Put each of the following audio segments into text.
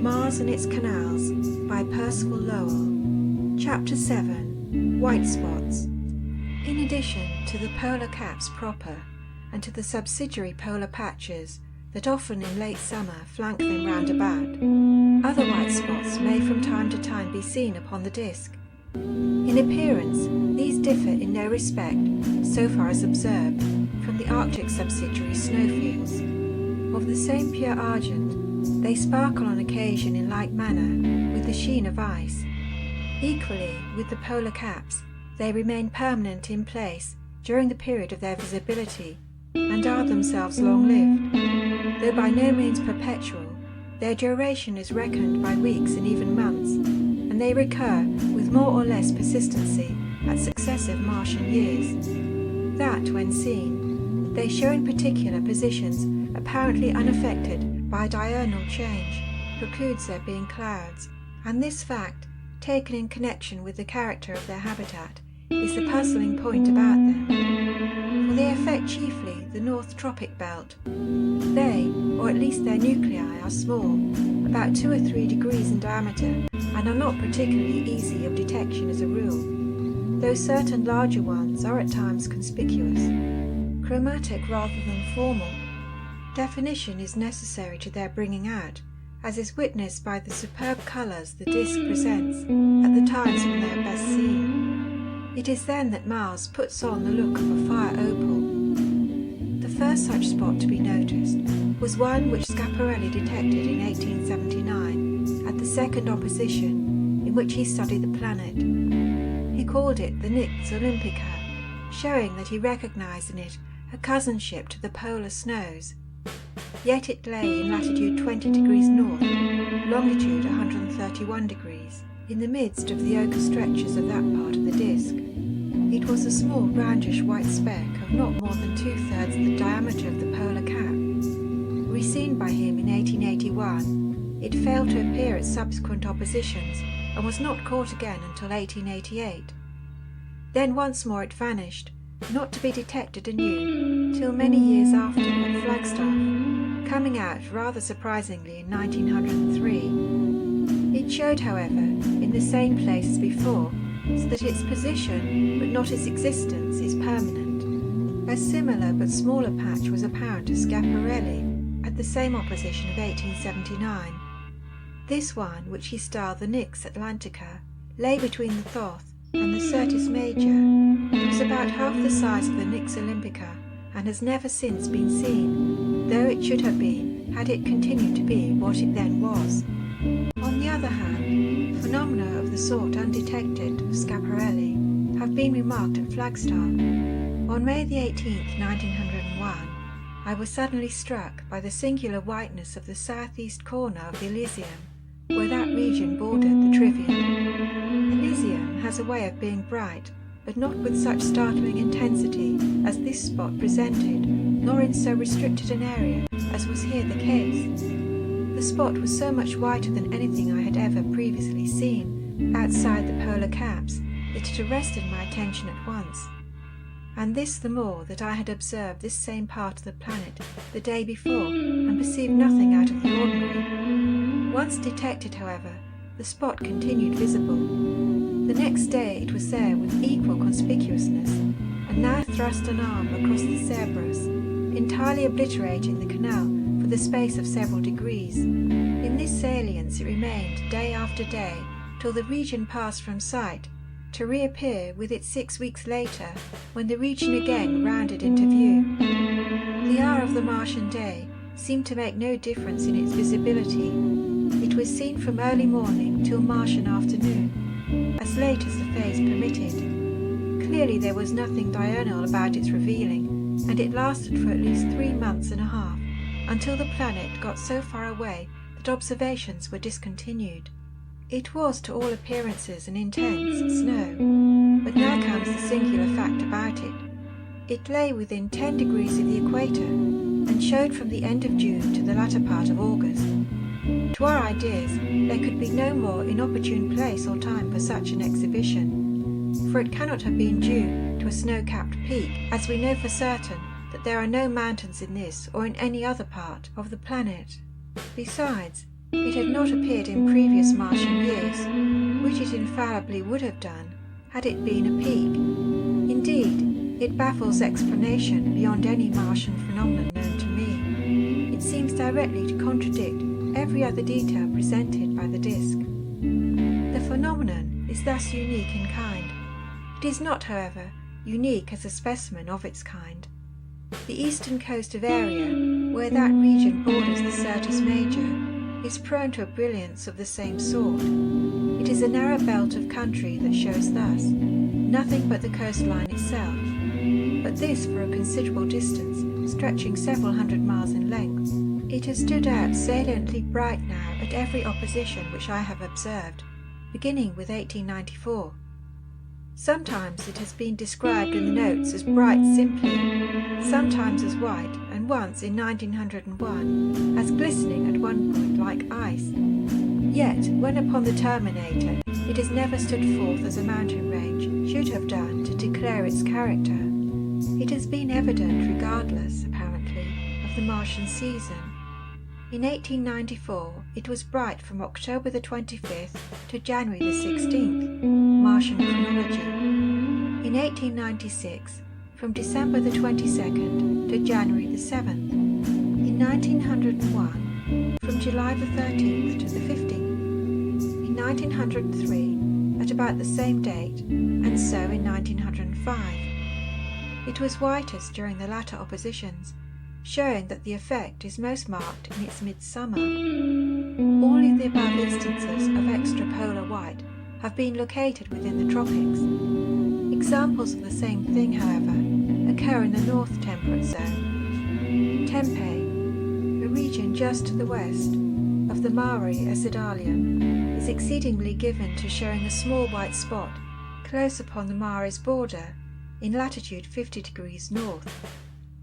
Mars and Its Canals by Percival Lowell. Chapter 7. White Spots. In addition to the polar caps proper and to the subsidiary polar patches that often in late summer flank them round about, other white spots may from time to time be seen upon the disk. In appearance, these differ in no respect, so far as observed, from the Arctic subsidiary snowfields. Of the same pure argent, they sparkle on occasion in like manner with the sheen of ice. Equally, with the polar caps, they remain permanent in place during the period of their visibility, and are themselves long-lived. Though by no means perpetual, their duration is reckoned by weeks and even months, and they recur with more or less persistency at successive Martian years. That, when seen, they show in particular positions apparently unaffected by diurnal change, precludes their being clouds, and this fact, taken in connection with the character of their habitat, is the puzzling point about them, for they affect chiefly the North Tropic Belt. They, or at least their nuclei, are small, about 2 or 3 degrees in diameter, and are not particularly easy of detection as a rule, though certain larger ones are at times conspicuous. Chromatic rather than formal, definition is necessary to their bringing out, as is witnessed by the superb colours the disk presents at the times when they are best seen. It is then that Mars puts on the look of a fire opal. The first such spot to be noticed was one which Schiaparelli detected in 1879 at the second opposition in which he studied the planet. He called it the Nix Olympica, showing that he recognised in it a cousinship to the polar snows. Yet it lay in latitude 20 degrees north, longitude 131 degrees, in the midst of the ochre stretches of that part of the disk. It was a small roundish white speck of not more than 2/3 the diameter of the polar cap. Reseen by him in 1881, it failed to appear at subsequent oppositions and was not caught again until 1888. Then once more it vanished, not to be detected anew till many years after at Flagstaff, coming out rather surprisingly in 1903. It showed, however, in the same place as before, so that its position, but not its existence, is permanent. A similar but smaller patch was apparent to Schiaparelli at the same opposition of 1879. This one, which he styled the Nix Atlantica, lay between the Thoth and the Syrtis Major. It was about half the size of the Nix Olympica, and has never since been seen, though it should have been had it continued to be what it then was. On the other hand, phenomena of the sort undetected of Schiaparelli have been remarked at Flagstaff. On May the 18th, 1901, I was suddenly struck by the singular whiteness of the southeast corner of the Elysium, where that region bordered the Trivium. Elysium has a way of being bright, but not with such startling intensity as this spot presented, nor in so restricted an area as was here the case. The spot was so much whiter than anything I had ever previously seen outside the polar caps that it arrested my attention at once, and this the more that I had observed this same part of the planet the day before and perceived nothing out of the ordinary. Once detected, however, the spot continued visible. The next day it was there with equal conspicuousness, and now thrust an arm across the Cerberus, entirely obliterating the canal for the space of several degrees. In this salience it remained day after day till the region passed from sight, to reappear with it 6 weeks later, when the region again rounded into view. The hour of the Martian day seemed to make no difference in its visibility. It was seen from early morning till Martian afternoon, as late as the phase permitted. Clearly there was nothing diurnal about its revealing, and it lasted for at least 3 months and a half, until the planet got so far away that observations were discontinued. It was to all appearances an intense snow, but now comes the singular fact about it. It lay within 10 degrees of the equator, and showed from the end of June to the latter part of August. To our ideas, there could be no more inopportune place or time for such an exhibition, for it cannot have been due to a snow-capped peak, as we know for certain that there are no mountains in this or in any other part of the planet. Besides, It had not appeared in previous Martian years, which it infallibly would have done had it been a peak. Indeed, it baffles explanation beyond any Martian phenomenon known to me. It seems directly to contradict every other detail presented by the disk. The phenomenon is thus unique in kind. It is not, however, unique as a specimen of its kind. The eastern coast of Area, where that region borders the Syrtis Major, is prone to a brilliance of the same sort. It is a narrow belt of country that shows thus, nothing but the coastline itself, but this for a considerable distance, stretching several hundred miles in length. It has stood out saliently bright now at every opposition which I have observed, beginning with 1894. Sometimes it has been described in the notes as bright simply, sometimes as white, and once in 1901 as glistening at one point like ice. Yet, when upon the terminator, it has never stood forth as a mountain range should have done to declare its character. It has been evident regardless, apparently, of the Martian season. In 1894, it was bright from October the 25th to January the 16th, Martian chronology. In 1896, from December the 22nd to January the 7th. In 1901, from July the 13th to the 15th. In 1903, at about the same date, and so in 1905. It was whitest during the latter oppositions, showing that the effect is most marked in its midsummer. All of the above instances of extrapolar white have been located within the tropics. Examples of the same thing, however, occur in the North Temperate Zone. Tempe, a region just to the west of the Mare Acidalia, is exceedingly given to showing a small white spot close upon the Mare's border in latitude 50 degrees north.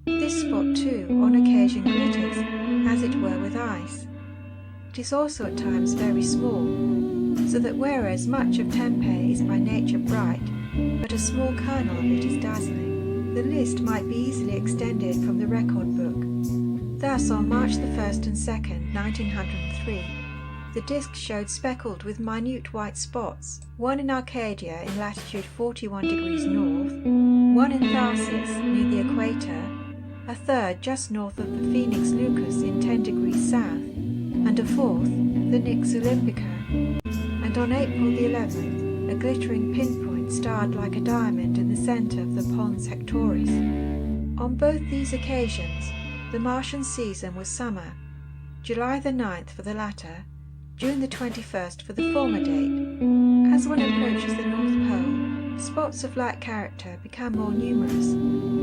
This spot too on occasion glitters, as it were with ice. It is also at times very small, so that whereas much of Tempe is by nature bright, but a small kernel of it is dazzling, the list might be easily extended from the record book. Thus on March the 1st and 2nd, 1903, the disk showed speckled with minute white spots, one in Arcadia in latitude 41 degrees north, one in Tharsis near the equator, a third just north of the Phoenix Lucus in 10 degrees south, and a fourth, the Nix Olympica, and on April the 11th, a glittering pinpoint starred like a diamond in the centre of the Pons Hectoris. On both these occasions, the Martian season was summer, July the 9th for the latter, June the 21st for the former date. As one approaches the North Pole, spots of like character become more numerous,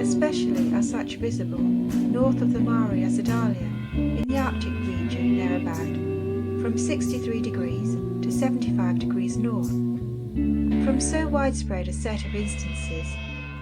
especially are such visible north of the Mare Acidalia in the Arctic region thereabout, from 63 degrees to 75 degrees north. From so widespread a set of instances,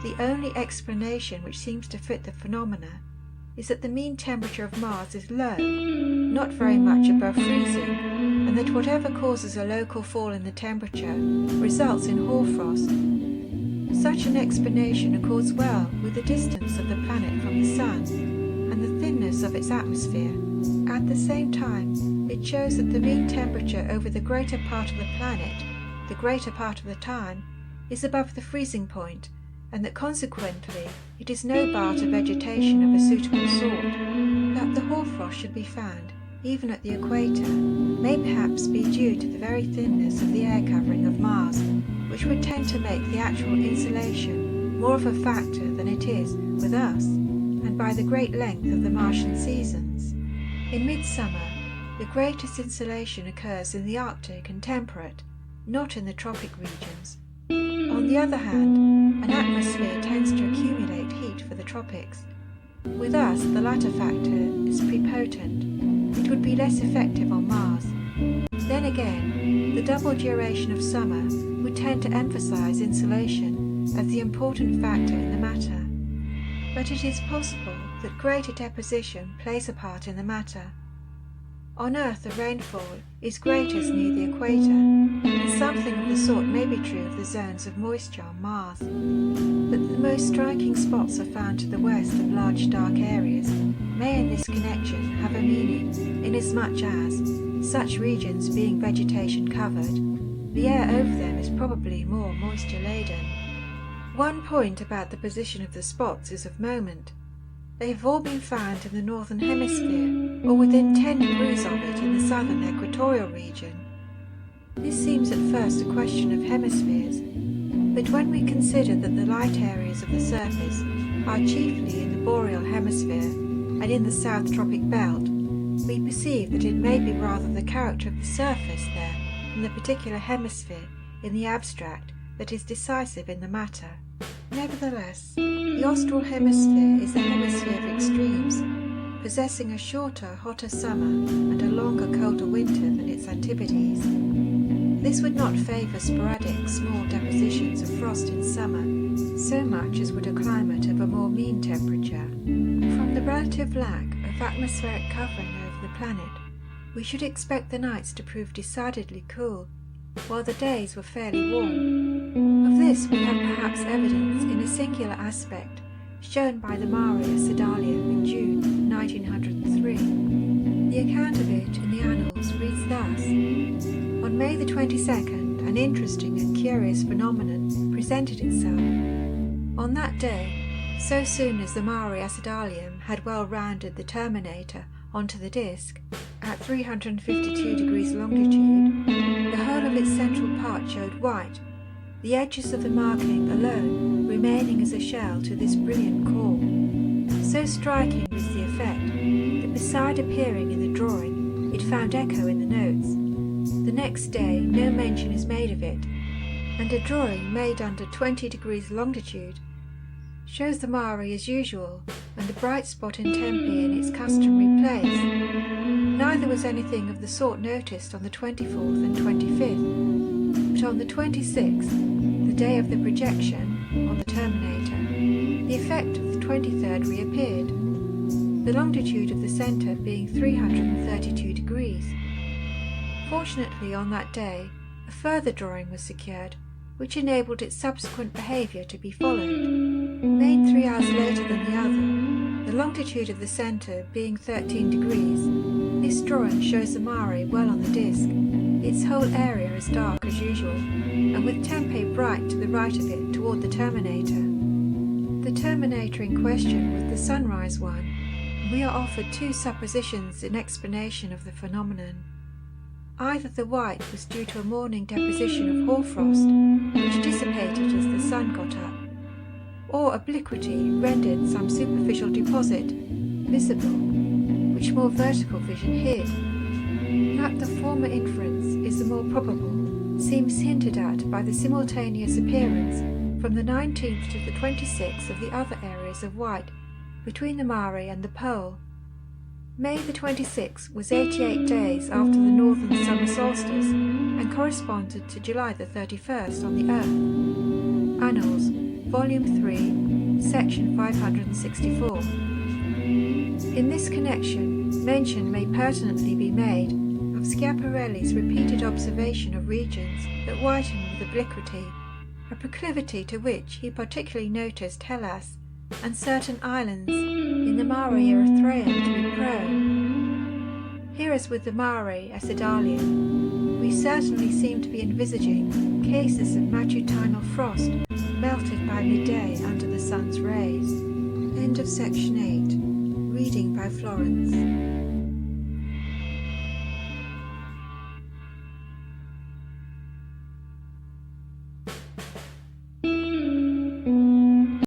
the only explanation which seems to fit the phenomena is that the mean temperature of Mars is low, not very much above freezing, and that whatever causes a local fall in the temperature results in hoarfrost. Such an explanation accords well with the distance of the planet from the Sun and the thinness of its atmosphere. At the same time, it shows that the mean temperature over the greater part of the planet, the greater part of the time, is above the freezing point, and that consequently it is no bar to vegetation of a suitable sort. That the hoarfrost should be found, even at the equator, may perhaps be due to the very thinness of the air covering of Mars, which would tend to make the actual insolation more of a factor than it is with us, and by the great length of the Martian seasons. In midsummer, the greatest insolation occurs in the Arctic and temperate, not in the tropic regions. On the other hand, an atmosphere tends to accumulate heat for the tropics. With us, the latter factor is prepotent. It would be less effective on Mars. Then again, the double duration of summer would tend to emphasize insolation as the important factor in the matter. But it is possible that greater deposition plays a part in the matter. On Earth the rainfall is greatest near the equator, and something of the sort may be true of the zones of moisture on Mars. But the most striking spots are found to the west of large dark areas may in this connection have a meaning, inasmuch as, such regions being vegetation covered, the air over them is probably more moisture laden. One point about the position of the spots is of moment. They have all been found in the northern hemisphere, or within 10 degrees of it in the southern equatorial region. This seems at first a question of hemispheres, but when we consider that the light areas of the surface are chiefly in the boreal hemisphere and in the south tropic belt, we perceive that it may be rather the character of the surface there than the particular hemisphere in the abstract that is decisive in the matter. Nevertheless, the austral hemisphere is the hemisphere of extremes, possessing a shorter, hotter summer and a longer, colder winter than its antipodes. This would not favour sporadic, small depositions of frost in summer so much as would a climate of a more mean temperature. From the relative lack of atmospheric covering over the planet, we should expect the nights to prove decidedly cool, while the days were fairly warm. Of this we have perhaps evidence in a singular aspect shown by the Mare Acidalium in June 1903. The account of it in the Annals reads thus: On May the 22nd, an interesting and curious phenomenon presented itself. On that day, so soon as the Mare Acidalium had well rounded the terminator onto the disk, at 352 degrees longitude, the whole of its central part showed white, the edges of the marking alone remaining as a shell to this brilliant core. So striking was the effect, that beside appearing in the drawing, it found echo in the notes. The next day no mention is made of it, and a drawing made under 20 degrees longitude shows the Mare as usual, and the bright spot in Tempe in its customary place. Neither was anything of the sort noticed on the 24th and 25th, but on the 26th, the day of the projection on the terminator, the effect of the 23rd reappeared, the longitude of the centre being 332 degrees. Fortunately on that day, a further drawing was secured, which enabled its subsequent behaviour to be followed. Made 3 hours later than the other, the longitude of the centre being 13 degrees, this drawing shows the Mare well on the disk, its whole area as dark as usual, and with Tempe bright to the right of it toward the terminator. The terminator in question was the sunrise one, and we are offered 2 suppositions in explanation of the phenomenon. Either the white was due to a morning deposition of hoarfrost, which dissipated as the sun got up, or obliquity rendered some superficial deposit visible, which more vertical vision hid. That the former inference is the more probable seems hinted at by the simultaneous appearance from the 19th to the 26th of the other areas of white between the Mare and the pole. May the 26th was 88 days after the northern summer solstice and corresponded to July the 31st on the Earth. Annals, Volume 3, Section 564. In this connection, mention may pertinently be made of Schiaparelli's repeated observation of regions that whiten with obliquity, a proclivity to which he particularly noticed Hellas and certain islands in the Mare Erythraeum to be prone. Here, as with the Mare Acidalium, we certainly seem to be envisaging cases of matutinal frost melted by midday under the sun's rays. End of section 8. Reading by Florence.